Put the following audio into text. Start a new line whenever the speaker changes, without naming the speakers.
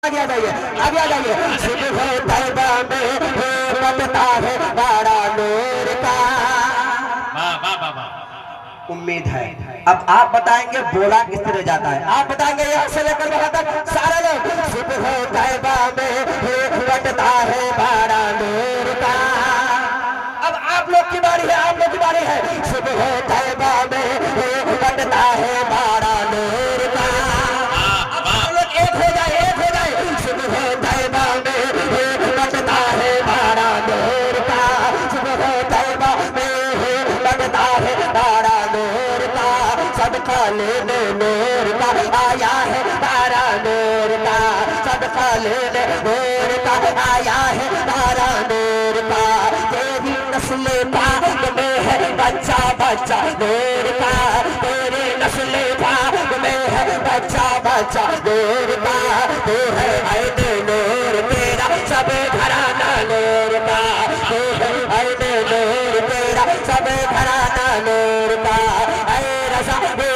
आगे आ जाइए, आगे आ जाइए। सुबह तैबा में बरसता है बड़ा नूर का।
वाह वाह वाह वाह।
उम्मीद है अब आप बताएंगे बोला किस तरह जाता है। आप बताएंगे यहाँ से लेकर वहां तक सारे लोग। सुबह तैबा में बरसता है बड़ा नूर का। अब आप लोग की बारी है, आप लोग की बारी है। सुबह तैबा में बरसता है बड़ा नूर का। अब आप लोग एक हो जाए, एक हो जाए। सुबह तैबा में बरसता है बड़ा नूर का। सुबह तैबा में बरसता है बड़ा नूर का। सदका लेने नूर का आया है तारा नूर का। सदका लेने नूर का आया है तारा नूर का। तेरी नस्ल पाक में है बच्चा बच्चा नूर का। तेरी नस्ल पाक में है बच्चा बच्चा नूर का। तू है ऐन नूर तेरा सब